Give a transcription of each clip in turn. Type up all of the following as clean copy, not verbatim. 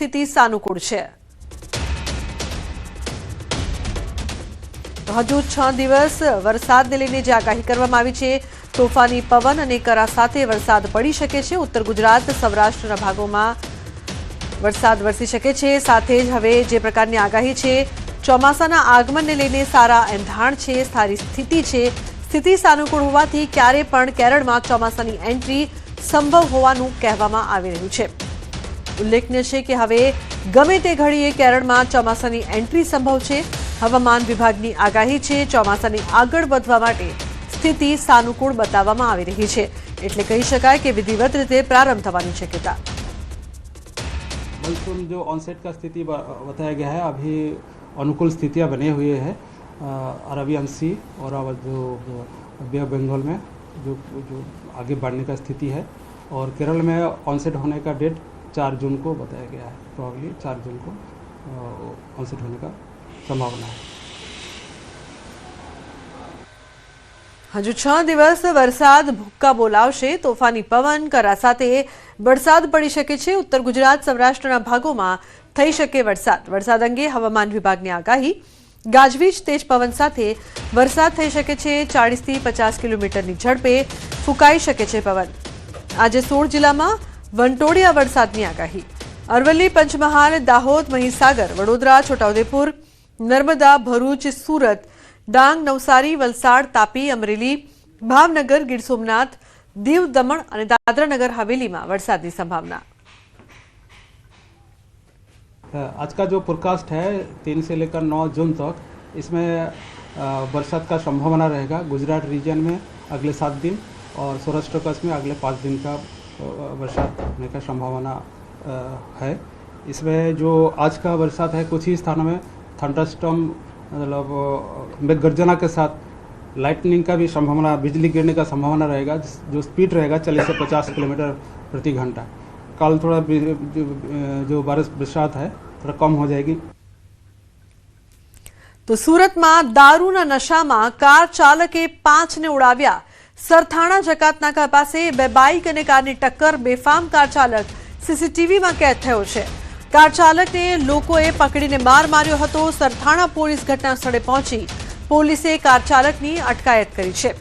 સ્થિતિ સાનુકૂળ છે। હજુ 6 દિવસ વરસાદને લઈને જે આગાહી કરવામાં આવી છે, તોફાની પવન અને કરા સાથે વરસાદ પડી શકે છે। ઉત્તર ગુજરાત સૌરાષ્ટ્રના ભાગોમાં વરસાદ વરસી શકે છે। સાથે જ હવે જે પ્રકારની આગાહી છે, ચોમાસાના આગમનને લઈને સારા એંધાણ છે, સારી સ્થિતિ છે। સ્થિતિ સાનુકૂળ હોવાથી ક્યારે પણ કેરળમાં ચોમાસાની એન્ટ્રી સંભવ હોવાનું કહેવામાં આવી રહ્યું છે। ઉલ્લેખનીય છે કે હવે ગમે તે ઘડીએ કેરળમાં ચોમાસાની એન્ટ્રી સંભવ છે। હવામાન વિભાગની આગાહી છે, ચોમાસાની આગળ વધવા માટે સ્થિતિ સાનુકૂળ बतावવામાં આવી રહી છે, એટલે કહી શકાય કે વિધિવત રીતે પ્રારંભ થવાની શક્યતા। मानसून जो ऑनसेट का स्थिति बताया गया है, अभी अनुकूल स्थितियां बने हुए हैं अरबियन सी और जो बे ऑफ बंगाल में जो आगे बढ़ने का स्थिति है। और केरल में ऑनसेट होने का डेट 4 जून को बताया गया है। प्रॉब्ली 4 जून को ऑनसेट होने का संभावना है। હજુ 6 દિવસ વરસાદ ભૂક્કા બોલાવશે। તોફાની પવન કરા સાથે વરસાદ પડી શકે છે। ઉત્તર ગુજરાત સૌરાષ્ટ્રના ભાગોમાં થઈ શકે વરસાદ। વરસાદ અંગે હવામાન વિભાગની આગાહી। ગાજવીજ તેજ પવન સાથે વરસાદ થઈ શકે છે। 40 થી 50 કિલોમીટરની ઝડપે ફૂંકાઈ શકે છે પવન। આજે 16 જિલ્લામાં વંટોળિયા વરસાદની આગાહી। અરવલ્લી, પંચમહાલ, દાહોદ, મહીસાગર, વડોદરા, છોટાઉદેપુર, નર્મદા, ભરૂચ, સુરત, ડાંગ, નવસારી, વલસાડ, તાપી, અમરેલી, ભાવનગર, ગીર સોમનાથ, દીવ, દમણ અને દાદરા નગર હવેલીમાં વરસાદની સંભાવના। आज का जो फोरकास्ट है 3 से लेकर 9 जून तक, इसमें बरसात का संभावना रहेगा। गुजरात रीजन में अगले 7 दिन और सौराष्ट्र कच्छ में अगले 5 दिन का बरसात होने का संभावना है। इसमें जो आज का बरसात है, कुछ ही स्थानों में थंडरस्टॉर्म मतलब मेघ गर्जना के साथ लाइटनिंग का भी संभावना, बिजली गिरने का संभावना रहेगा। जो स्पीड रहेगा 40 से 50 किलोमीटर प्रति घंटा। कल थोड़ा जो बारिश बरसात है थोड़ा कम हो जाएगी। तो सूरत में दारूना नशाમાં કાર ચાલકે 5 ને ઉડાવ્યા। સરથાણા જકાતનાકા પાસે બે બાઇક અને કારની ટક્કર। બેફામ કાર ચાલક સીસીટીવીમાં કેદ થયો છે। કાર ચાલકને લોકોએ પકડીને માર માર્યો હતો। સરથાણા પોલીસ ઘટના સ્થળે પહોંચી પોલીસે કાર ચાલકની અટકાયત કરી છે।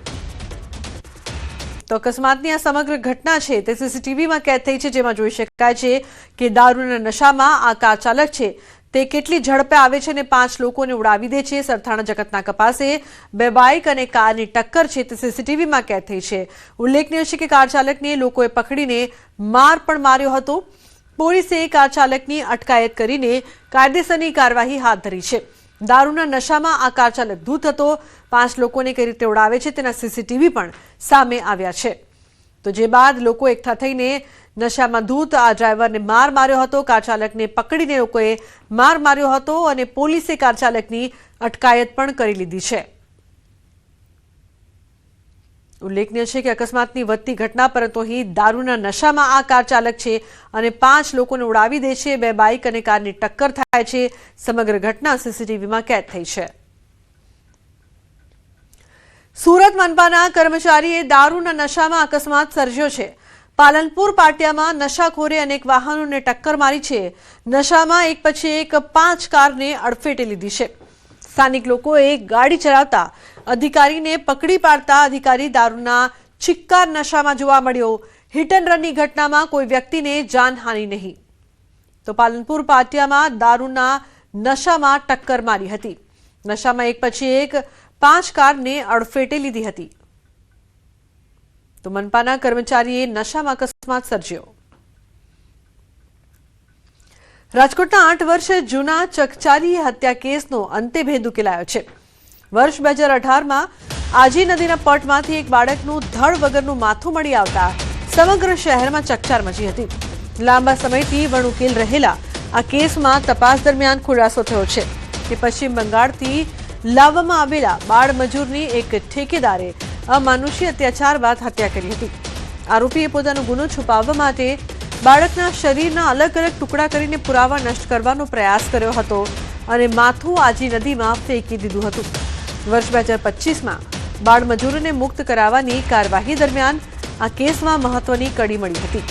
તો અકસ્માતની આ સમગ્ર ઘટના છે તે સીસીટીવીમાં કેદ થઈ છે, જેમાં જોઈ શકાય છે કે દારૂના નશામાં આ કાર ચાલક છે તે કેટલી ઝડપે આવે છે અને 5 લોકોને ઉડાવી દે છે। સરથાણા જકાતનાકા પાસે બે બાઇક અને કારની ટક્કર છે તે સીસીટીવીમાં કેદ થઈ છે। ઉલ્લેખનીય છે કે કાર ચાલકને લોકોએ પકડીને માર પણ માર્યો હતો। પોલીસે કાર ચાલકની અટકાયત કરીને કાયદેસરની કાર્યવાહી હાથ ધરી છે। દારૂના નશામાં આ કાર ચાલક ધૂત હતો। 5 લોકોને કઈ રીતે ઉડાવે છે તેના સીસીટીવી પણ સામે આવ્યા છે। તો જે બાદ લોકો એકઠા થઈને નશામાં ધૂત આ ડ્રાઈવરને માર માર્યો હતો। કાર ચાલકને પકડીને લોકોએ માર માર્યો હતો અને પોલીસે કાર ચાલકની અટકાયત પણ કરી લીધી છે। ઉલ્લેખનીય છે કે અકસ્માતની વધતી ઘટના, પરંતુ અહીં દારૂના નશામાં આ કાર ચાલક છે અને 5 લોકોને ઉડાવી દે છે। બે બાઇક અને કારની ટક્કર થાય છે। સમગ્ર ઘટના સીસીટીવીમાં કેદ થઈ છે। સુરત મનપાના કર્મચારીએ દારૂના નશામાં અકસ્માત સર્જ્યો છે। પાલનપુર પાટિયામાં નશાખોરે અનેક વાહનોને ટક્કર મારી છે। નશામાં એક પછી એક 5 કારને અડફેટે લીધી છે। સ્થાનિક લોકોએ ગાડી ચલાવતા અધિકારીને પકડી પાડતા અધિકારી દારૂના ચિક્કાર નશામાં જોવા મળ્યો। હિટ એન્ડ રનની ઘટનામાં કોઈ વ્યક્તિને જાનહાનિ નહીં। તો પાલનપુર પાટિયામાં દારૂના નશામાં ટક્કર મારી હતી। નશામાં એક પછી એક 5 કારને અડફેટે લીધી હતી। તો મનપાના કર્મચારીએ નશામાં અકસ્માત સર્જ્યો। રાજકોટના 8 વર્ષ જૂના ચકચારી હત્યા કેસનો અંતે ભેદ ઉકેલાયો છે। વર્ષ 2018માં આજી નદીના પટમાંથી એક બાળકનું ધડ વગરનું માથું મળી આવતા સમગ્ર શહેરમાં ચકચાર મચી હતી। લાંબા સમયથી વણુકેલ રહેલા આ કેસમાં તપાસ દરમિયાન ખુલાસો થયો છે કે પશ્ચિમ બંગાળથી લાવવામાં આવેલા બાળ મજૂરની એક ઠેકેદારે અમાનુષી અત્યાચાર બાદ હત્યા કરી હતી। આરોપીએ પોતાનો ગુનો છુપાવવા માટે બાળકના શરીરના અલગ અલગ ટુકડા કરીને પુરાવા નષ્ટ કરવાનો પ્રયાસ કર્યો હતો અને માથું આજી નદીમાં ફેંકી દીધું હતું। વર્ષ 2025માં બાળ મજૂરોને મુક્ત કરાવવાની કાર્યવાહી દરમિયાન આ કેસમાં મહત્વની કડી મળી હતી।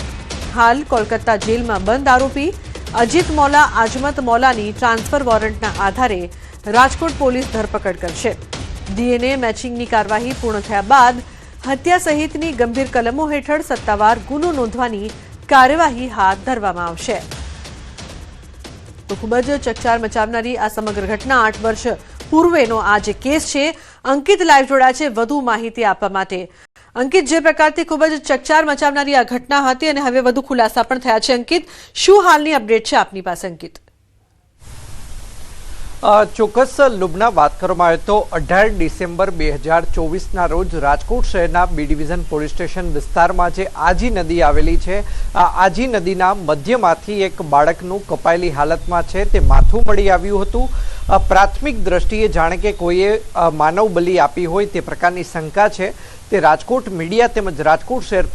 હાલ કોલકાતા જેલમાં બંધ આરોપી અજીત મૌલા આજમત મૌલાની ટ્રાન્સફર વોરંટના આધારે રાજકોટ પોલીસ ધરપકડ કરશે. ડીએનએ મેચિંગની કાર્યવાહી પૂર્ણ થયા બાદ હત્યા સહિતની ગંભીર કલમો હેઠળ સત્તાવાર ગુનો નોંધવાની કાર્યવાહી હાથ ધરવામાં આવશે. તો ખૂબ જ ચકચાર મચાવનારી આ સમગ્ર ઘટના 8 વર્ષ પૂર્વેનો આ જે કેસ છે. અંકિત લાઈવ જોડાયા છે વધુ માહિતી આપવા માટે. અંકિત, જે પ્રકારથી ખૂબ જ ચકચાર મચાવનારી આ ઘટના હતી અને હવે વધુ ખુલાસા પણ થયા છે. અંકિત, શું હાલની અપડેટ છે આપની પાસે? અંકિત, ચોક્કસ લુબના વાત કરવામાં આવે તો 18 ડિસેમ્બર 2024ના રોજ રાજકોટ શહેરના બી ડિવિઝન પોલીસ સ્ટેશન વિસ્તારમાં જે આજી નદી આવેલી છે, આ આજી નદીના મધ્યમાંથી એક બાળકનું કપાયેલી હાલતમાં છે તે માથું મળી આવ્યું હતું. પ્રાથમિક દ્રષ્ટિએ જાણે કે કોઈએ માનવ બલિ આપી હોય તે પ્રકારની શંકા છે. તે રાજકોટ મીડિયા તેમજ રાજકોટ શહેર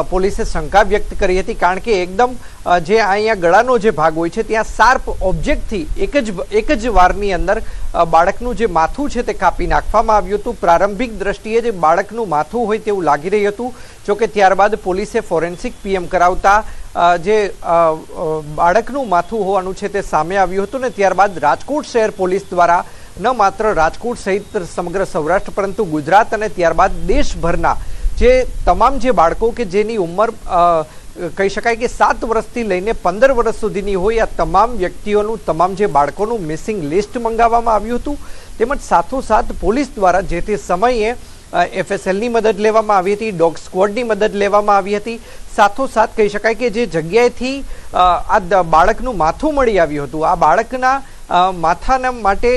પોલીસે શંકા વ્યક્ત કરી હતી, કારણ કે એકદમ જે અહીંયા ગળાનો જે ભાગ હોય છે ત્યાં શાર્પ ઓબ્જેક્ટથી એક જ વારની અંદર બાળકનું જે માથું છે તે કાપી નાખવામાં આવ્યું હતું. પ્રારંભિક દ્રષ્ટિએ જે બાળકનું માથું હોય તેવું લાગી રહ્યું હતું. જોકે ત્યારબાદ પોલીસે ફોરેન્સિક પીએમ કરાવતા જે બાળકનું માથું હોવાનું છે તે સામે આવ્યું હતું. ને ત્યારબાદ રાજકોટ શહેર પોલીસ દ્વારા ન માત્ર રાજકોટ સહિત સમગ્ર સૌરાષ્ટ્ર પરંતુ ગુજરાત અને ત્યારબાદ દેશભરના જે તમામ જે બાળકો કે જેની ઉંમર કહી શકાય કે 7 વર્ષથી લઈને 15 વર્ષ સુધીની હોય, આ તમામ વ્યક્તિઓનું, તમામ જે બાળકોનું મિસિંગ લિસ્ટ મંગાવવામાં આવ્યું હતું. તેમજ સાથોસાથ પોલીસ દ્વારા જે તે સમયે એફએસએલની મદદ લેવામાં આવી હતી, ડોગ સ્ક્વોડની મદદ લેવામાં આવી હતી. સાથોસાથ કહી શકાય કે જે જગ્યાએથી આ બાળકનું માથું મળી આવ્યું હતું, આ બાળકના માથાના માટે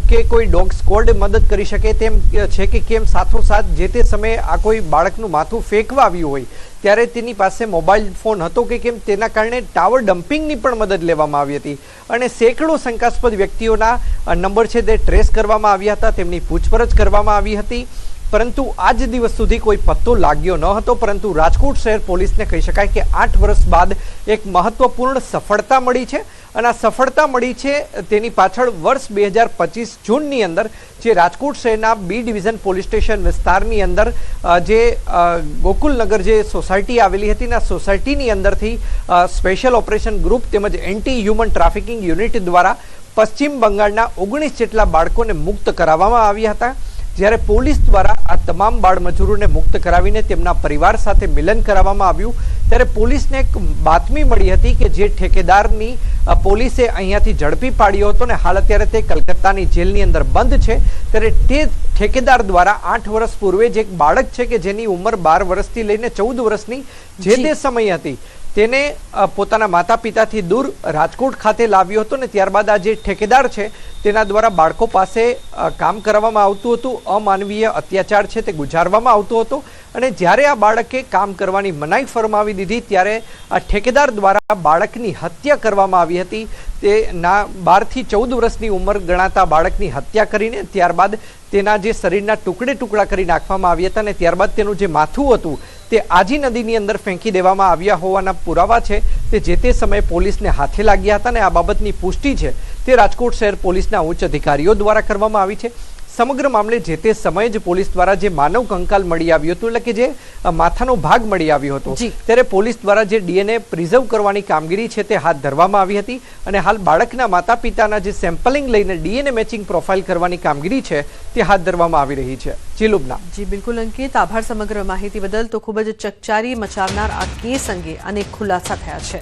કે કોઈ ડોગ સ્ક્વોડ મદદ કરી શકે તેમ છે કે કેમ, સાથોસાથ જે તે સમયે આ કોઈ બાળકનું માથું ફેંકવા આવ્યું હોય ત્યારે તેની પાસે મોબાઈલ ફોન હતો કે કેમ, તેના કારણે ટાવર ડમ્પિંગની પણ મદદ લેવામાં આવી હતી. અને સેંકડો શંકાસ્પદ વ્યક્તિઓના નંબર છે તે ટ્રેસ કરવામાં આવ્યા હતા, તેમની પૂછપરછ કરવામાં આવી હતી. પરંતુ આજ દિવસ સુધી કોઈ પત્તો લાગ્યો ન હતો. પરંતુ રાજકોટ શહેર પોલીસને કહી શકાય કે 8 વર્ષ બાદ એક મહત્વપૂર્ણ સફળતા મળી છે. અને આ સફળતા મળી છે તેની પાછળ વર્ષ 2025 જૂનની અંદર જે રાજકોટ શહેરના બી ડિવિઝન પોલીસ સ્ટેશન વિસ્તારની અંદર જે ગોકુલનગર જે સોસાયટી આવેલી હતી, આ સોસાયટીની અંદરથી સ્પેશિયલ ઓપરેશન ગ્રુપ તેમજ એન્ટી હ્યુમન ટ્રાફિકિંગ યુનિટ દ્વારા પશ્ચિમ બંગાળના 19 જેટલા બાળકોને મુક્ત કરાવવામાં આવ્યા હતા. જ્યારે પોલીસ દ્વારા આ તમામ બાળ મજૂરોને મુક્ત કરાવીને તેમના પરિવાર સાથે મિલન કરાવવામાં આવ્યું, ત્યારે પોલીસને એક બાતમી મળી હતી કે જે ઠેકેદારની પોલીસે અહીંયાથી ઝડપી પાડ્યો હતો ને હાલ અત્યારે તે કલકત્તાની જેલની અંદર બંધ છે. ત્યારે તે ઠેકેદાર દ્વારા 8 વર્ષ પૂર્વે જે એક બાળક છે કે જેની ઉંમર 12 વર્ષથી લઈને 14 વર્ષની જે તે સમય હતી, તેને પોતાના માતા પિતાથી દૂર રાજકોટ ખાતે લાવ્યો હતો. ને ત્યારબાદ આ જે ઠેકેદાર છે તેના દ્વારા બાળકો પાસે કામ કરવામાં આવતું હતું, અમાનવીય અત્યાચાર છે તે ગુજારવામાં આવતો હતો. અને જ્યારે આ બાળકે કામ કરવાની મનાઈ ફરમાવી દીધી ત્યારે આ ઠેકેદાર દ્વારા બાળકની હત્યા કરવામાં આવી હતી. તેના 12 થી 14 વર્ષની ઉંમર ગણાતા બાળકની હત્યા કરીને ત્યારબાદ તેના જે શરીરના ટુકડા કરી નાખવામાં આવ્યા હતા. અને ત્યારબાદ તેનું જે માથું હતું તે આજી નદીની અંદર ફેંકી દેવામાં આવ્યા હોવાના પુરાવા છે તે જે તે સમયે પોલીસને હાથે લાગ્યા હતા. અને આ બાબતની પુષ્ટિ છે તે રાજકોટ શહેર પોલીસના ઉચ્ચ અધિકારીઓ દ્વારા કરવામાં આવી છે. સમગ્ર મામલે જે તે સમયે જ પોલીસ દ્વારા જે માનવ કંકાલ મળી આવ્યું હતું, એટલે કે જે માથાનો ભાગ મળી આવ્યો હતો, ત્યારે પોલીસ દ્વારા જે ડીએનએ પ્રિઝર્વ કરવાની કામગીરી છે તે હાથ ધરવામાં આવી હતી. અને હાલ બાળકના માતા પિતાના જે સેમ્પલિંગ લઈને ડીએનએ મેચિંગ પ્રોફાઇલ કરવાની કામગીરી છે તે હાથ ધરવામાં આવી રહી છે. જી લુબના. જી બિલકુલ અંકિત, આભાર સમગ્ર માહિતી બદલ. તો ખૂબ જ ચકચારી મચાવનાર આ કેસ અંગે અનેક ખુલાસા થયા છે.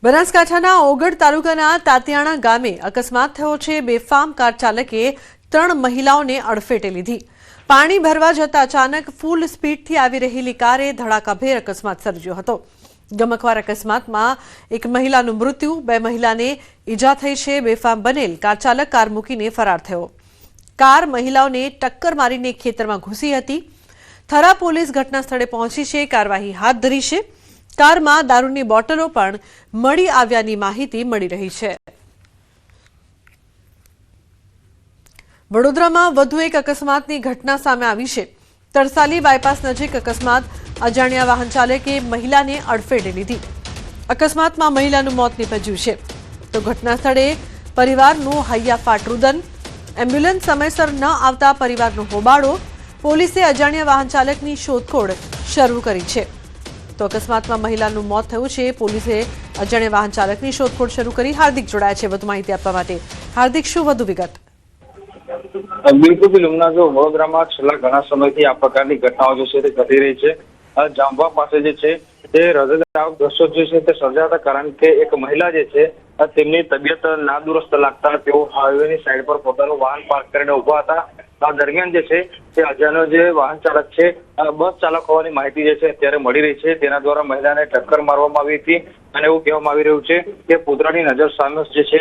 બનાસકાંઠાના ઓગળ તાલુકાના તાતિયાણા ગામે અકસ્માત થયો છે. બેફામ કાર ચાલકે 3 મહિલાઓને અડફેટે લીધી. પાણી ભરવા જતા અચાનક ફૂલ સ્પીડથી આવી રહેલી કારે ધડાકાભેર અકસ્માત સર્જ્યો હતો. ગમખ્વાર અકસ્માતમાં એક મહિલાનું મૃત્યુ, 2 મહિલાને ઈજા થઈ છે. બેફામ બનેલ કાર ચાલક કાર મૂકીને ફરાર થયો. કાર મહિલાઓને ટક્કર મારીને ખેતરમાં ઘૂસી હતી. થરા પોલીસ ઘટના સ્થળે પહોંચી છે, કાર્યવાહી હાથ ધરી છે. કારમાં દારૂની બોટલો પણ મળી આવ્યાની માહિતી મળી રહી છે. વડોદરામાં વધુ એક અકસ્માતની ઘટના સામે આવી છે. તરસાલી બાયપાસ નજીક અકસ્માત. અજાણ્યા વાહન ચાલકે મહિલાને અડફેટે લીધી. અકસ્માતમાં મહિલાનું મોત નીપજ્યું છે. તો ઘટના સ્થળે પરિવારનું હૈયાફાટ રુદન. એમ્બ્યુલન્સ સમયસર ન આવતા પરિવારનો હોબાળો. પોલીસે અજાણ્યા વાહન ચાલકની શોધખોળ શરૂ કરી છે. તો અકસ્માતમાં મહિલાનું મોત થયું છે। પોલીસે અજાણ્યા વાહન ચાલકની શોધખોળ શરૂ કરી। હાર્દિક જોડાયા છે વધુ માહિતી આપવા માટે। હાર્દિક, શું વધુ વિગત? બિલકુલ લુમના, જો વડોદરામાં છેલ્લા ઘણા સમયથી આ પ્રકારની ઘટનાઓ જે છે તે ઘટી રહી છે। જાંબવા પાસે જે છે તે હૃદયદ્રાવક દ્રશ્યો જે છે તે સર્જાતા, કારણ કે એક મહિલા જે છે તેમની તબિયત નાદુરસ્ત લાગતા તેઓ હાઈવેની સાઈડ પર પોતાનું વાહન પાર્ક કરીને ઉભા હતા। આ દરમિયાન જે છે તે અજાણ્યો જે વાહન ચાલક છે, બસ ચાલક હોવાની માહિતી જે છે અત્યારે મળી રહી છે। તેના દ્વારા મહિલાને ટક્કર મારવામાં આવી હતી અને એવું કહેવામાં આવી રહ્યું છે કે પુત્રની નજર સામે જે છે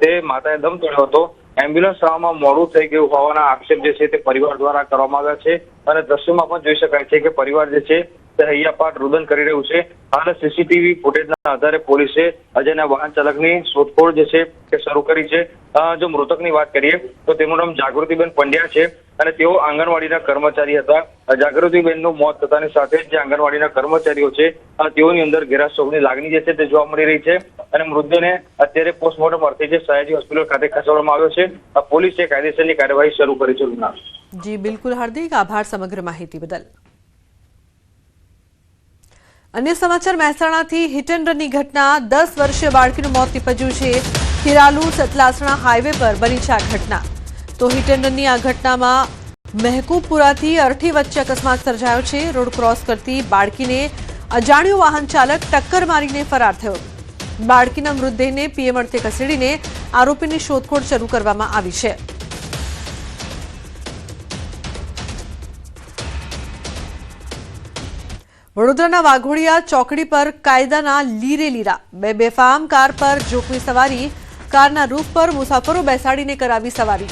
તે માતાએ દમ તોડ્યો હતો। એમ્બ્યુલન્સ આવવામાં મોડું થઈ ગયું હોવાના આક્ષેપ જે છે તે પરિવાર દ્વારા કરવામાં આવ્યા છે અને દ્રશ્યોમાં પણ જોઈ શકાય છે કે પરિવાર જે છે તે હૈયાપાટ રુદન કરી રહ્યું છે। હાલ સીસીટીવી ફૂટેજના આધારે પોલીસે અજાણ્યા વાહન ચાલકની શોધખોળ જે છે તે શરૂ કરી છે। જો મૃતકની વાત કરીએ તો તેમનું નામ જાગૃતિબેન પંડ્યા છે અને તેઓ આંગણવાડીના કર્મચારી હતા। જાગૃતિબેનનું મોત થતાની સાથે જે આંગણવાડીના કર્મચારીઓ છે તેઓની અંદર ઘેરા શોકની લાગણી જે છે તે જોવા મળી રહી છે અને મૃતદેહને અત્યારે પોસ્ટમોર્ટમ અર્થે જે સયાજી હોસ્પિટલ ખાતે ખસેડવામાં આવ્યો છે। પોલીસે કાયદેસરની કાર્યવાહી શરૂ કરી છે। જી બિલકુલ હાર્દિક, આભાર સમગ્ર માહિતી બદલ। અન્ય સમાચાર, મહેસાણાથી હિટ એન્ડ રનની ઘટના, 10 વર્ષીય બાળકીનું મોત નીપજ્યું છે। હિરાલુ સતલાસણા હાઈવે પર બની છે આ ઘટના। તો હિટ એન્ડ રનની આ ઘટનામાં મહેકૂબપુરાથી અરઠી વચ્ચે અકસ્માત સર્જાયો છે। રોડ ક્રોસ કરતી બાળકીને અજાણ્યો વાહન ચાલક ટક્કર મારીને ફરાર થયો। બાળકીના મૃતદેહને પીએમ અર્થે ખસેડીને આરોપીની શોધખોળ શરૂ કરવામાં આવી છે। વડોદરાના વાઘોડિયા ચોકડી પર કાયદાના લીરે લીરા, બે બેફામ કાર પર જોખમી સવારી, કારના રૂફ પર મુસાફરો બેસાડીને કરાવી સવારી।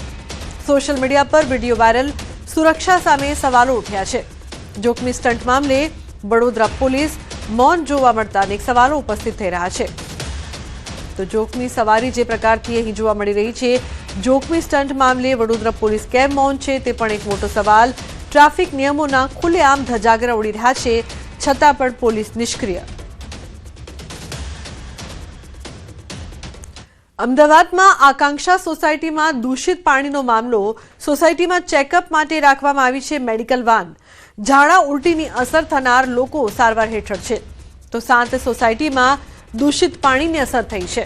સોશિયલ મીડિયા પર વિડીયો વાયરલ, સુરક્ષા સામે સવાલો ઉઠ્યા છે। જોખમી સ્ટન્ટ મામલે વડોદરા પોલીસ મૌન જોવા મળતા અનેક સવાલો ઉપસ્થિત થઈ રહ્યા છે। તો જોખમી સવારી જે પ્રકારથી અહીં જોવા મળી રહી છે, જોખમી સ્ટન્ટ મામલે વડોદરા પોલીસ કેમ મૌન છે તે પણ એક મોટો સવાલ। ટ્રાફિક નિયમોના ખુલ્લેઆમ ધજાગરા ઉડી રહ્યા છે, છતાં પણ પોલીસ નિષ્ક્રિય। અમદાવાદમાં આકાંક્ષા સોસાયટીમાં દૂષિત પાણીનો મામલો। સોસાયટીમાં ચેકઅપ માટે રાખવામાં આવી છે મેડિકલ વાન। ઝાડા ઉલટીની અસર થનાર લોકો સારવાર હેઠળ છે, તો સાત સોસાયટીમાં દૂષિત પાણીની અસર થઈ છે।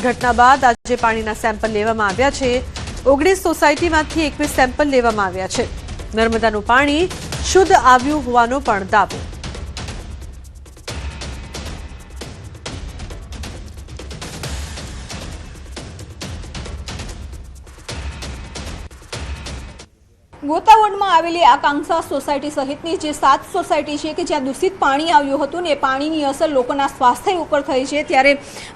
ઘટના બાદ આજે પાણીના સેમ્પલ લેવામાં આવ્યા છે। 19 સોસાયટીમાંથી 21 સેમ્પલ લેવામાં આવ્યા છે। નર્મદાનું પાણી શુદ્ધ આવ્યું હોવાનો પણ દાવો। ગોતાવડમાં આવેલી આકાંક્ષા સોસાયટી સહિતની જે 7 સોસાયટી છે કે જ્યાં દૂષિત પાણી આવ્યું હતું ને એ પાણીની અસર લોકોના સ્વાસ્થ્ય ઉપર થઈ છે, ત્યારે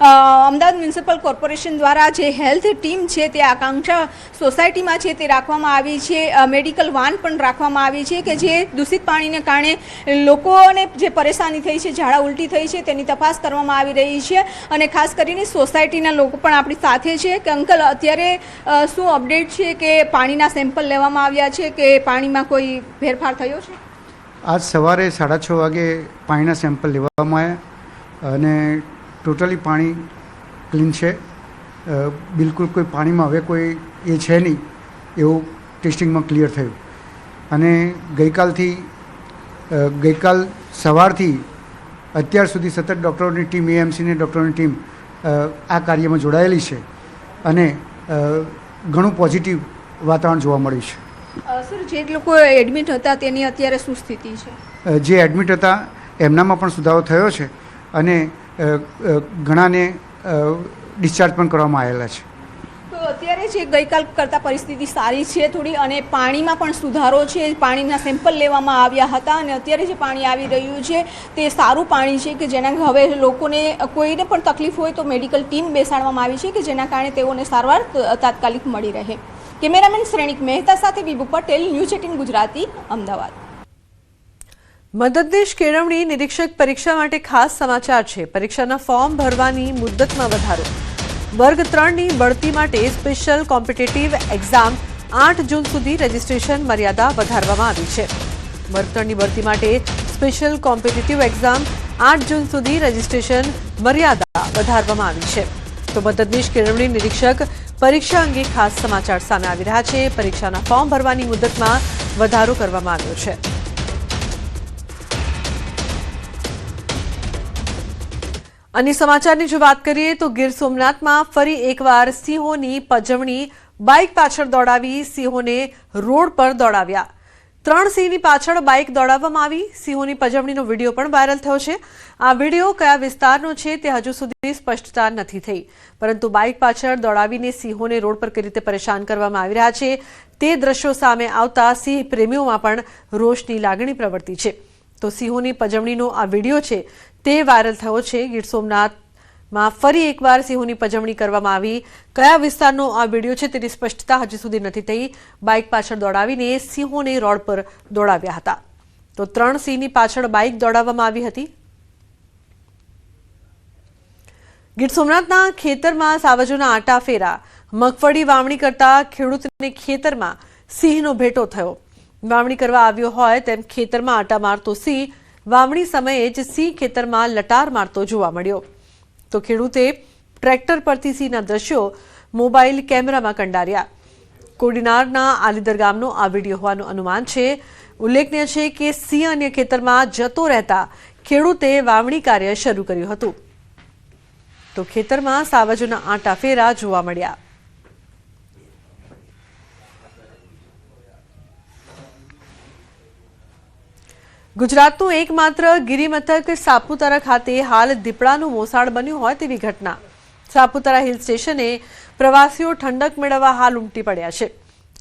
અમદાવાદ મ્યુનિસિપલ કોર્પોરેશન દ્વારા જે હેલ્થ ટીમ છે તે આકાંક્ષા સોસાયટીમાં છે તે રાખવામાં આવી છે। મેડિકલ વાન પણ રાખવામાં આવી છે કે જે દૂષિત પાણીને કારણે લોકોને જે પરેશાની થઈ છે, ઝાડા ઉલટી થઈ છે, તેની તપાસ કરવામાં આવી રહી છે। અને ખાસ કરીને સોસાયટીના લોકો પણ આપણી સાથે છે કે અંકલ, અત્યારે શું અપડેટ છે કે પાણીના સેમ્પલ લેવામાં આવ્યા છે કે પાણીમાં કોઈ ફેરફાર થયો છે? આજ સવારે 6:30 વાગે પાણીના સેમ્પલ લેવામાં આવ્યા અને ટોટલી પાણી ક્લીન છે। બિલકુલ કોઈ પાણીમાં હવે કોઈ એ છે નહીં એવું ટેસ્ટિંગમાં ક્લિયર થયું। અને ગઈકાલ સવારથી અત્યાર સુધી સતત ડૉક્ટરોની ટીમ, એએમસીની ડૉક્ટરોની ટીમ આ કાર્યમાં જોડાયેલી છે અને ઘણું પોઝિટિવ વાતાવરણ જોવા મળ્યું છે। સર, જે લોકો એડમિટ હતા તેની અત્યારે શું સ્થિતિ છે? જે એડમિટ હતા એમનામાં પણ સુધારો થયો છે અને ઘણાને ડિસ્ચાર્જ પણ કરવામાં આવેલા છે। તો અત્યારે જે ગઈકાલ કરતાં પરિસ્થિતિ સારી છે થોડી, અને પાણીમાં પણ સુધારો છે। પાણીના સેમ્પલ લેવામાં આવ્યા હતા અને અત્યારે જે પાણી આવી રહ્યું છે તે સારું પાણી છે કે જેના હવે લોકોને કોઈને પણ તકલીફ હોય તો મેડિકલ ટીમ બેસાડવામાં આવી છે કે જેના કારણે તેઓને સારવાર તાત્કાલિક મળી રહે। કેમેરામેન શ્રેણિક મહેતા સાથે વિભુ પટેલ, ન્યૂઝ 18 ગુજરાતી, અમદાવાદ। મદદનીશ કેળવણી નિરીક્ષક પરીક્ષા માટે ખાસ સમાચાર છે। પરીક્ષાના ફોર્મ ભરવાની મુદ્દતમાં વધારો। વર્ગ 3ની બઢતી માટે સ્પેશિયલ કોમ્પિટિટિવ એક્ઝામ 8 જૂન સુધી રજીસ્ટ્રેશન મર્યાદા વધારવામાં આવી છે। વર્ગ 3ની બઢતી માટે સ્પેશિયલ કોમ્પિટિટિવ એક્ઝામ 8 જૂન સુધી રજીસ્ટ્રેશન મર્યાદા વધારવામાં આવી છે। તો મદદનીશ કેળવણી નિરીક્ષક પરીક્ષા અંગે ખાસ સમાચાર સામે આવી રહ્યા છે। પરીક્ષાના ફોર્મ ભરવાની મુદ્દતમાં વધારો કરવામાં આવ્યો છે। અન્ય સમાચારની જો વાત કરીએ તો ગીર સોમનાથમાં ફરી એકવાર સિંહોની પજવણી, બાઇક પાછળ દોડાવી સિંહોને રોડ પર દોડાવ્યા। 3 સિંહની પાછળ બાઇક દોડાવવામાં આવી। સિંહોની પજવણીનો વિડીયો પણ વાયરલ થયો છે। આ વિડીયો કયા વિસ્તારનો છે તે હજુ સુધી સ્પષ્ટતા નથી થઈ, પરંતુ બાઇક પાછળ દોડાવીને સિંહોને રોડ પર કઈ રીતે પરેશાન કરવામાં આવી રહ્યા છે તે દ્રશ્યો સામે આવતા સિંહ પ્રેમીઓમાં પણ રોષની લાગણી પ્રવર્તી છે। તો સિંહોની પજવણીનો આ વિડીયો છે તે વાયરલ થયો છે। ગીર સોમનાથમાં ફરી એકવાર સિંહોની પજવણી કરવામાં આવી। કયા વિસ્તારનો આ વિડીયો છે તેની સ્પષ્ટતા હજી સુધી નથી થઈ। બાઇક પાછળ દોડાવીને સિંહોને રોડ પર દોડાવ્યા હતા। તો 3 સિંહની પાછળ બાઇક દોડાવવામાં આવી હતી। ગીર સોમનાથના ખેતરમાં સાવજોના આટા ફેરા, મગફળી વાવણી કરતા ખેડૂતને ખેતરમાં સિંહનો ભેટો થયો। વાવણી કરવા આવ્યો હોય તેમ ખેતરમાં આટા મારતો સિંહ વાવણી સમયે જ સિંહ ખેતરમાં લટાર મારતો જોવા મળ્યો। તો ખેડૂતે ટ્રેક્ટર પરથી સિંહના દ્રશ્યો મોબાઈલ કેમેરામાં કંડાર્યા। કોડીનારના આલીદર ગામનો આ વિડીયો હોવાનું અનુમાન છે। ઉલ્લેખનીય છે કે સિંહ અન્ય ખેતરમાં જતો રહેતા ખેડૂતે વાવણી કાર્ય શરૂ કર્યું હતું। તો ખેતરમાં સાવજોના આટા ફેરા જોવા મળ્યા। ગુજરાતનું એકમાત્ર ગિરિમથક સાપુતારા ખાતે હાલ દીપડાનું મોસાળ બન્યું હોય તેવી ઘટના। સાપુતારા હિલ સ્ટેશને પ્રવાસીઓ ઠંડક મેળવવા હાલ ઉમટી પડ્યા છે।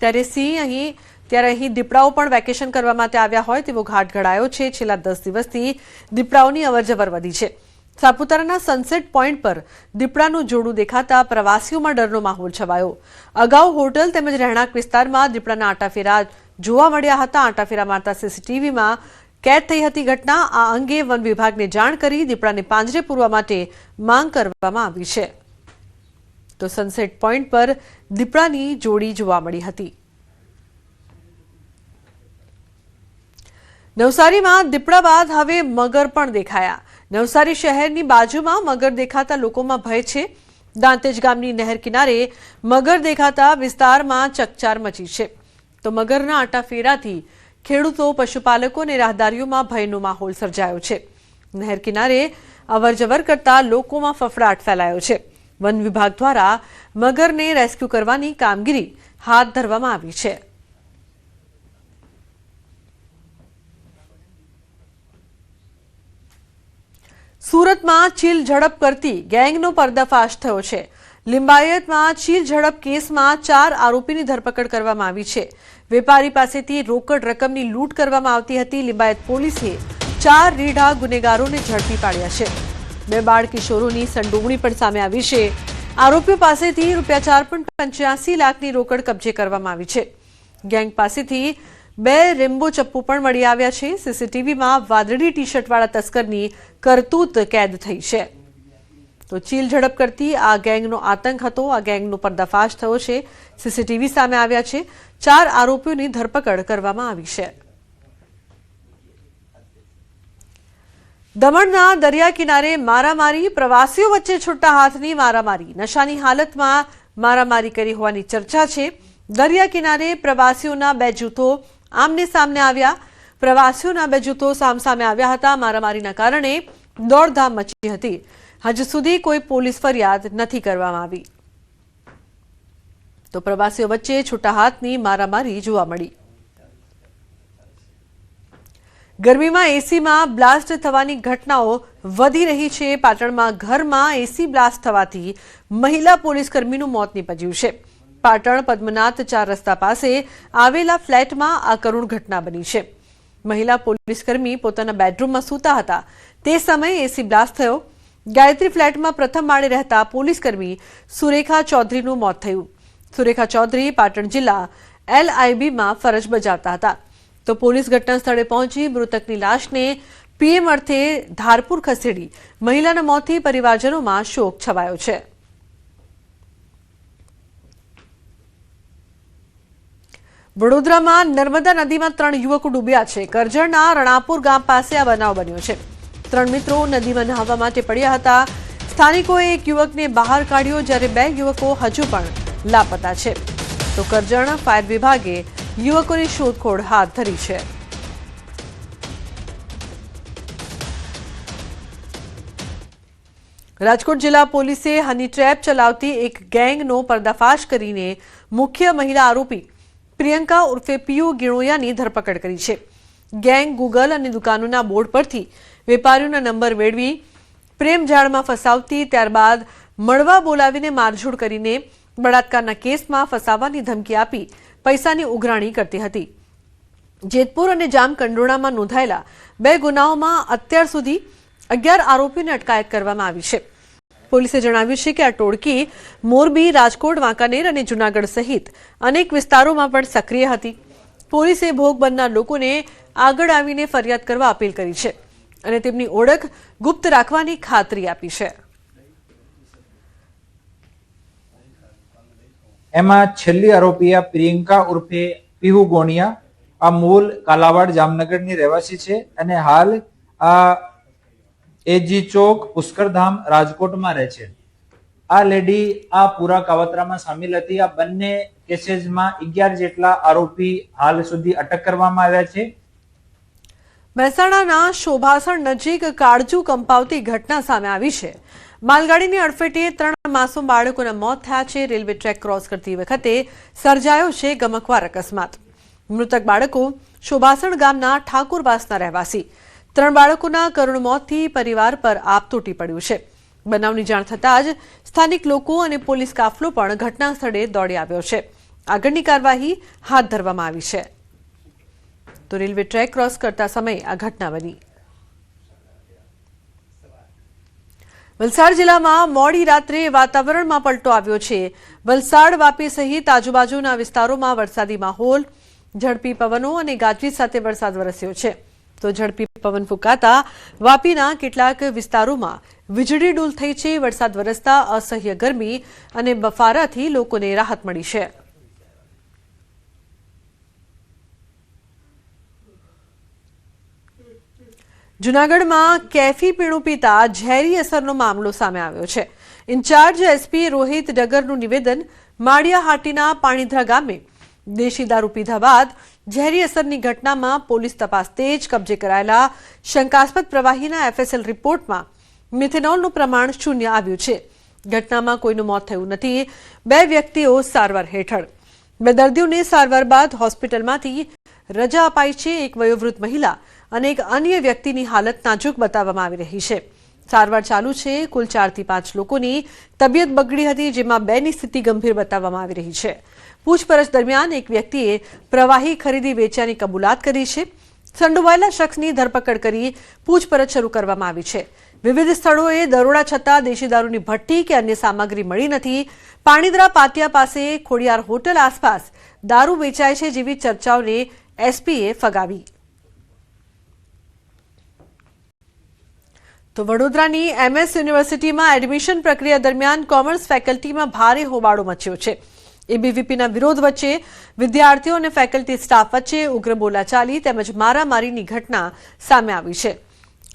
ત્યારે અહીં દીપડાઓ પણ વેકેશન કરવા માટે આવ્યા હોય તેવો ઘાટ ઘડાયો છે। છેલ્લા 10 દિવસથી દીપડાઓની અવરજવર વધી છે। સાપુતારાના સનસેટ પોઈન્ટ પર દીપડાનું જોડું દેખાતા પ્રવાસીઓમાં ડરનો માહોલ છવાયો। અગાઉ હોટલ તેમજ રહેણાંક વિસ્તારમાં દીપડાના આટાફેરા જોવા મળ્યા હતા। આટાફેરા મારતા સીસીટીવીમાં કેદ થઈ હતી ઘટના। આ અંગે વન વિભાગને જાણ કરી દીપડાને પાંજરે પૂરવા માટે માંગ કરવામાં આવી છે। તો સનસેટ પોઈન્ટ પર દીપડાની જોડી જોવા મળી હતી। નવસારીમાં દીપડા બાદ હવે મગર પણ દેખાયા। નવસારી શહેરની બાજુમાં મગર દેખાતા લોકોમાં ભય છે। દાંતેજ ગામની નહેર કિનારે મગર દેખાતા વિસ્તારમાં ચકચાર મચી છે। તો મગરના આટાફેરાથી ખેડૂતો, પશુપાલકો અને રાહદારીઓમાં ભયનો માહોલ સર્જાયો છે। નહેર કિનારે અવરજવર કરતા લોકોમાં ફફડાટ ફેલાયો છે। વન વિભાગ દ્વારા મગરને રેસ્ક્યુ કરવાની કામગીરી હાથ ધરવામાં આવી છે। સુરતમાં ચીલ ઝડપ કરતી ગેંગનો પર્દાફાશ થયો છે। લિંબાયતમાં ચીલ ઝડપ કેસમાં 4 આરોપીની ધરપકડ કરવામાં આવી છે। વેપારી પાસેથી રોકડ રકમની લૂંટ કરવામાં આવતી હતી। લિંબાયત પોલીસે 4 રીઢા ગુનેગારોને ઝડપી પાડ્યા છે। 2 બાળ કિશોરોની સંડોવણી પણ સામે આવી છે। આરોપીઓ પાસેથી ₹4.85 લાખની રોકડ કબજે કરવામાં આવી છે। ગેંગ પાસેથી 2 રેમ્બો ચપ્પુ પણ મળી આવ્યા છે। સીસીટીવીમાં વાદળી ટી શર્ટવાળા તસ્કરની કરતૂત કેદ થઈ છે। તો ચીલ ઝડપ કરતી આ ગેંગનો આતંક હતો। આ ગેંગનો પર્દાફાશ થયો છે। સીસીટીવી સામે આવ્યા છે। 4 આરોપીઓની ધરપકડ કરવામાં આવી છે। દમણના દરિયા કિનારે મારામારી, પ્રવાસીઓ વચ્ચે છૂટા હાથની મારામારી। નશાની હાલતમાં મારામારી કરી હોવાની ચર્ચા છે। દરિયા કિનારે પ્રવાસીઓના 2 જૂથો આમને સામને આવ્યા। પ્રવાસીઓના 2 જૂથો સામસામે આવ્યા હતા। મારામારીના કારણે દોડધામ મચી હતી। હજુ સુધી કોઈ પોલીસ ફરિયાદ નથી કરવામાં આવી। તો પ્રવાસીઓ વચ્ચે છૂટા હાથની મારામારી જોવા મળી। ગરમીમાં એસીમાં બ્લાસ્ટ થવાની ઘટનાઓ વધી રહી છે। પાટણમાં ઘરમાં એસી બ્લાસ્ટ થવાથી મહિલા પોલીસકર્મીનું મોત નીપજ્યું છે। પાટણ પદ્મનાથ 4 રસ્તા પાસે આવેલા ફ્લેટમાં આ કરુણ ઘટના બની છે। મહિલા પોલીસકર્મી પોતાના બેડરૂમમાં સૂતા હતા તે સમયે એસી બ્લાસ્ટ થયો। ગાયત્રી ફ્લેટમાં પ્રથમ માળે રહેતા પોલીસકર્મી સુરેખા ચૌધરીનું મોત થયું। સુરેખા ચૌધરી પાટણ જિલ્લા LIBમાં ફરજ બજાવતા હતા। તો પોલીસ ઘટના સ્થળે પહોંચી મૃતકની લાશને પીએમ અર્થે ધારપુર ખસેડી મહિલાના મોતથી પરિવારજનોમાં શોક છવાયો છે। વડોદરામાં નર્મદા નદીમાં 3 યુવકો ડૂબ્યા છે। કરજણના રણાપુર ગામ પાસે આ બનાવ બન્યો છે। 3 મિત્રો નદીમાં નહાવા માટે પડ્યા હતા। સ્થાનિકોએ એક યુવકને બહાર કાઢ્યો, જ્યારે 2 યુવકો હજુ પણ લાપતા છે। તો કરજણ ફાયર વિભાગે યુવકોની શોધખોળ હાથ ધરી છે। રાજકોટ જિલ્લા પોલીસે હની ટ્રેપ ચલાવતી એક ગેંગનો પર્દાફાશ કરીને મુખ્ય મહિલા આરોપી પ્રિયંકા ઉર્ફે પીયુ ગીણોયાની ધરપકડ કરી છે. ગેંગ ગૂગલ અને દુકાનોના બોર્ડ પરથી વેપારીઓના નંબર મેળવી પ્રેમ જાળમાં ફસાવતી, ત્યારબાદ મળવા બોલાવીને મારઝૂડ કરીને બળાત્કારના કેસમાં ફસાવવાની ધમકી આપી પૈસાની ઉઘરાણી કરતી હતી. જેતપુર અને જામકંડોરણામાં નોંધાયેલા 2 ગુનાઓમાં અત્યાર સુધી 11 આરોપીઓને અટકાયત કરવામાં આવી છે. પોલીસે જણાવ્યું છે કે આ ટોળકી મોરબી, રાજકોટ, વાંકાનેર અને જૂનાગઢ સહિત અનેક વિસ્તારોમાં પણ સક્રિય હતી. પોલીસે ભોગ બનનાર લોકોને આગળ આવીને ફરિયાદ કરવા અપીલ કરી છે અને તેમની ઓળખ ગુપ્ત રાખવાની ખાતરી આપી છે. એમાં છેલ્લી આરોપી પ્રિયંકા ઉર્ફે પીહુ ગોણિયા, આ મૂળ કાલાવાડ જામનગરની રહેવાસી છે અને હાલ આ એજી ચોક પુષ્કરધામ રાજકોટમાં રહે છે. આ લેડી આ પૂરા કાવતરામાં સામેલ હતી. આ બંને કેસીસમાં 11 જેટલા આરોપી હાલ સુધી અટક કરવામાં આવ્યા છે. મહેસાણાના શોભાસણ નજીક કાળજુ કંપાવતી ઘટના સામે આવી છે. માલગાડીની અડફેટે 3 માસૂમ બાળકોના મોત થયા છે. રેલવે ટ્રેક ક્રોસ કરતી વખતે સર્જાયો છે ગમખ્વાર અકસ્માત. મૃતક બાળકો શોભાસણ ગામના ઠાકોરવાસના રહેવાસી. 3 બાળકોના કરુણ મોતથી પરિવાર પર આપ તૂટી પડ્યું છે. બનાવની જાણ થતાં જ સ્થાનિક લોકો અને પોલીસ કાફલો પણ ઘટના સ્થળે દોડી આવ્યો છે. આગળની કાર્યવાહી હાથ ધરવામાં આવી છે. તો રેલવે ટ્રેક ક્રોસ કરતા સમયે આ ઘટના બની. વલસાડ જિલ્લામાં મોડી રાત્રે વાતાવરણમાં પલટો આવ્યો છે. વલસાડ, વાપી સહિત આજુબાજુના વિસ્તારોમાં વરસાદી માહોલ, ઝડપી પવનો અને ગાજવીજ સાથે વરસાદ વરસ્યો છે. તો ઝડપી પવન ફૂંકાતા વાપીના કેટલાક વિસ્તારોમાં વીજળી ડૂલ થઈ છે. વરસાદ વરસતા અસહ્ય ગરમી અને બફારાથી લોકોને રાહત મળી છે. જૂનાગઢમાં કેફી પીણું પીતા ઝેરી અસરનો મામલો સામે આવ્યો છે. ઇન્ચાર્જ એસપી રોહિત ડગરનું નિવેદન. માળિયાહાટીના પાણીધરા ગામે દેશી દારૂ પીધા બાદ ઝેરી અસરની ઘટનામાં પોલીસ તપાસ તેજ. કબજે કરાયેલા શંકાસ્પદ પ્રવાહીના FSL રિપોર્ટમાં મિથેનોલનું પ્રમાણ 0 આવ્યું છે. ઘટનામાં કોઈનું મોત થયું નથી. 2 વ્યક્તિઓ સારવાર હેઠળ. 2 દર્દીઓને સારવાર બાદ હોસ્પિટલમાંથી રજા અપાઈ છે. એક વયોવૃદ્ધ મહિલા અને એક અન્ય વ્યક્તિની હાલત નાજુક બતાવવામાં આવી રહી છે. સારવાર ચાલુ છે. કુલ 4 થી 5 લોકોની તબિયત બગડી હતી, જેમાં 2ની સ્થિતિ ગંભીર બતાવવામાં આવી રહી છે. પૂછપરછ દરમિયાન એક વ્યક્તિએ પ્રવાહી ખરીદી વેચ્યાની કબૂલાત કરી છે. સંડોવાયેલા શખ્સની ધરપકડ કરી પૂછપરછ શરૂ કરવામાં આવી છે. વિવિધ સ્થળોએ દરોડા છતાં દેશી દારૂની ભઠ્ઠી કે અન્ય સામગ્રી મળી નથી. પાણીદરા પાટિયા પાસે ખોડિયાર હોટલ આસપાસ દારૂ વેચાય છે જેવી ચર્ચાઓને એસપીએ ફગાવી. તો વડોદરાની MS યુનિવર્સિટીમાં એડમિશન પ્રક્રિયા દરમિયાન કોમર્સ ફેકલ્ટીમાં ભારે હોબાળો મચ્યો છે. ABVPના વિરોધ વચ્ચે વિદ્યાર્થીઓ અને ફેકલ્ટી સ્ટાફ વચ્ચે ઉગ્ર બોલાચાલી તેમજ મારામારીની ઘટના સામે આવી છે.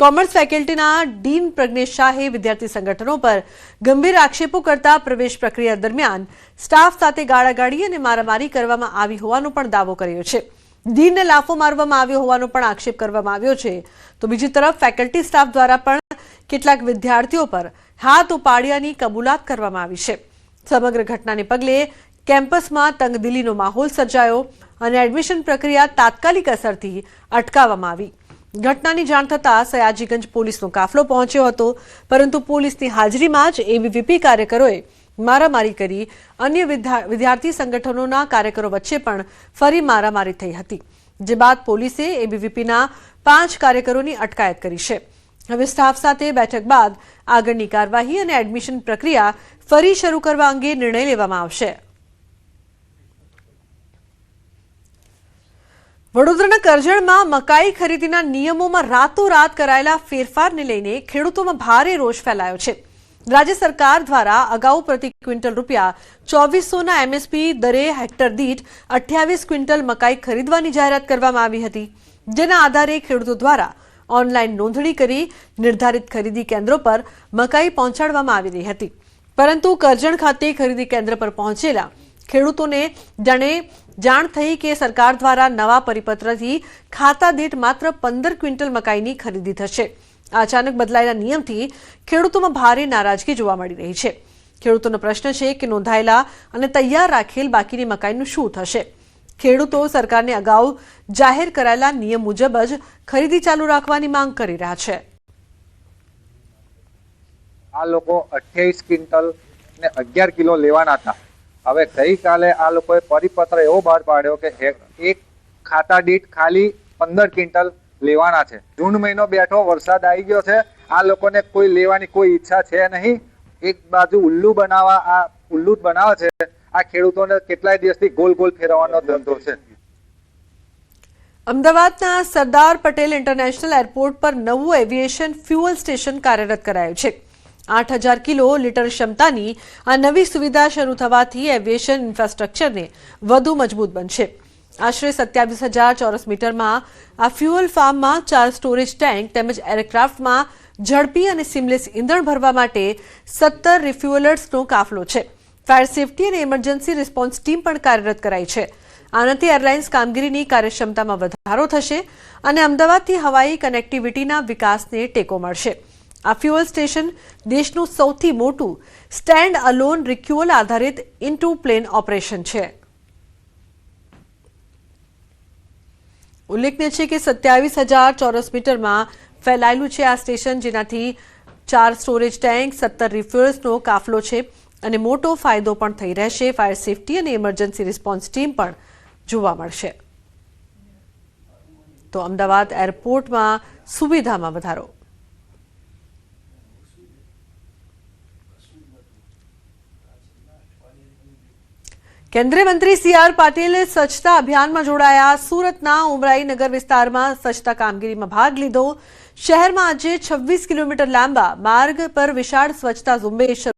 કોમર્સ ફેકલ્ટીના ડીન પ્રજ્ઞેશ શાહે વિદ્યાર્થી સંગઠનો પર ગંભીર આક્ષેપો કરતા પ્રવેશ પ્રક્રિયા દરમિયાન સ્ટાફ સાથે ગાળાગાળી અને મારામારી કરવામાં આવી હોવાનો પણ દાવો કર્યો છે. ડીનને લાફો મારવામાં આવ્યો હોવાનો પણ આક્ષેપ કરવામાં આવ્યો છે. તો બીજી તરફ ફેકલ્ટી સ્ટાફ દ્વારા પણ કેટલાક વિદ્યાર્થીઓ પર હાથ ઉપાડ્યાની કબૂલાત કરવામાં આવી છે. સમગ્ર ઘટનાને પગલે કેમ્પસમાં તંગદિલીનો માહોલ સર્જાયો અને એડમિશન પ્રક્રિયા તાત્કાલિક અસરથી અટકાવવામાં આવી. ઘટનાની જાણ થતાં સયાજીગંજ પોલીસનો કાફલો પહોંચ્યો હતો, પરંતુ પોલીસની હાજરીમાં જ ABVP કાર્યકરોએ મારામારી કરી. અન્ય વિદ્યાર્થી સંગઠનોના કાર્યકરો વચ્ચે પણ ફરી મારામારી થઈ હતી, જે બાદ પોલીસે ABVPના 5 કાર્યકરોની અટકાયત કરી છે. હવે સ્ટાફ સાથે બેઠક બાદ આગળની કાર્યવાહી અને એડમિશન પ્રક્રિયા ફરી શરૂ કરવા અંગે નિર્ણય લેવામાં આવશે. વડોદરાના કરજણમાં મકાઈ ખરીદીના નિયમોમાં રાતોરાત કરાયેલા ફેરફારને લઈને ખેડૂતોમાં ભારે રોષ ફેલાયો છે. રાજ્ય સરકાર દ્વારા અગાઉ પ્રતિ ક્વિન્ટલ ₹2400ના MSP દરે હેક્ટર દીઠ 28 ક્વિન્ટલ મકાઈ ખરીદવાની જાહેરાત કરવામાં આવી હતી, જેના આધારે ખેડૂતો દ્વારા ઓનલાઈન નોંધણી કરી નિર્ધારિત ખરીદી કેન્દ્રો પર મકાઈ પહોંચાડવામાં આવી રહી હતી. પરંતુ કરજણ ખાતે ખરીદી કેન્દ્ર પર પહોંચેલા ખેડૂતોને જાણ થઈ કે સરકાર દ્વારા નવા પરિપત્રથી ખાતા દીઠ માત્ર 15 ક્વિન્ટલ મકાઈની ખરીદી થશે. આ અચાનક બદલાયેલા નિયમથી ખેડૂતોમાં ભારે નારાજગી જોવા મળી રહી છે. ખેડૂતોનો પ્રશ્ન છે કે નોંધાયેલા અને તૈયાર રાખેલ બાકીની મકાઈનું શું થશે? ખેડૂતો સરકારને અગાઉ જાહેર કરાયેલા નિયમ મુજબ જ ખરીદી ચાલુ રાખવાની માંગ કરી રહ્યા છે. આ લોકો 28 ક્વિન્ટલ ને 11 કિલો લેવાના હતા. હવે ગઈકાલે આ લોકોએ પરિપત્ર એવો બહાર પાડ્યો કે એક ખાતા દીઠ ખાલી 15 ક્વિન્ટલ લેવાના છે. જૂન મહિનો બેઠો, વરસાદ આવી ગયો છે, આ લોકોને કોઈ લેવાની કોઈ ઈચ્છા છે નહીં. એક બાજુ ઉલ્લુ બનાવે છે. આ ખેડૂતોને કેટલાય દિવસથી ગોલ ગોલ ફેરવવાનો ધંધો છે. અમદાવાદના સરદાર પટેલ ઇન્ટરનેશનલ એરપોર્ટ પર નવું એવિએશન ફ્યુઅલ સ્ટેશન કાર્યરત કરાયું છે. 8000 કિલો લીટર ક્ષમતાની આ નવી સુવિધા શરૂ થવાથી એવિએશન ઇન્ફ્રાસ્ટ્રક્ચરને વધુ મજબૂત બનશે. આશરે 27,000 ચોરસ મીટરમાં આ ફ્યુઅલ ફાર્મમાં 4 સ્ટોરેજ ટેન્ક તેમજ એરક્રાફ્ટમાં ઝડપી અને સિમલેસ ઈંધણ ભરવા માટે 17 રિફ્યુઅલર્સનો કાફલો છે. ફાયર સેફટી અને ઇમરજન્સી રિસ્પોન્સ ટીમ પણ કાર્યરત કરાઈ છે. આનાથી એરલાઇન્સ કામગીરીની કાર્યક્ષમતામાં વધારો થશે અને અમદાવાદથી હવાઈ કનેક્ટિવિટીના વિકાસને ટેકો મળશે. આ ફ્યુઅલ સ્ટેશન દેશનું સૌથી મોટું સ્ટેન્ડ અલોન રિક્યુઅલ આધારિત ઇન-ટુ પ્લેન ઓપરેશન છે. ઉલ્લેખનીય છે કે 27,000 ચોરસ મીટરમાં ફેલાયેલું છે આ સ્ટેશન, જેનાથી 4 સ્ટોરેજ ટેન્ક, 17 રિફ્યુઅલ્સનો કાફલો છે અને મોટો ફાયદો પણ થઈ રહેશે. ફાયર સેફટી અને ઇમરજન્સી રિસ્પોન્સ ટીમ પણ જોવા મળશે. તો અમદાવાદ એરપોર્ટમાં સુવિધામાં વધારો. કેન્દ્રીય મંત્રી સી.આર. પાટીલ સ્વચ્છતા અભિયાનમાં જોડાયા. સુરતના ઉમરાઈ નગર વિસ્તારમાં સ્વચ્છતા કામગીરીમાં ભાગ લીધો. શહેરમાં આજે 26 કિલોમીટર લાંબા માર્ગ પર વિશાળ સ્વચ્છતા ઝુંબેશ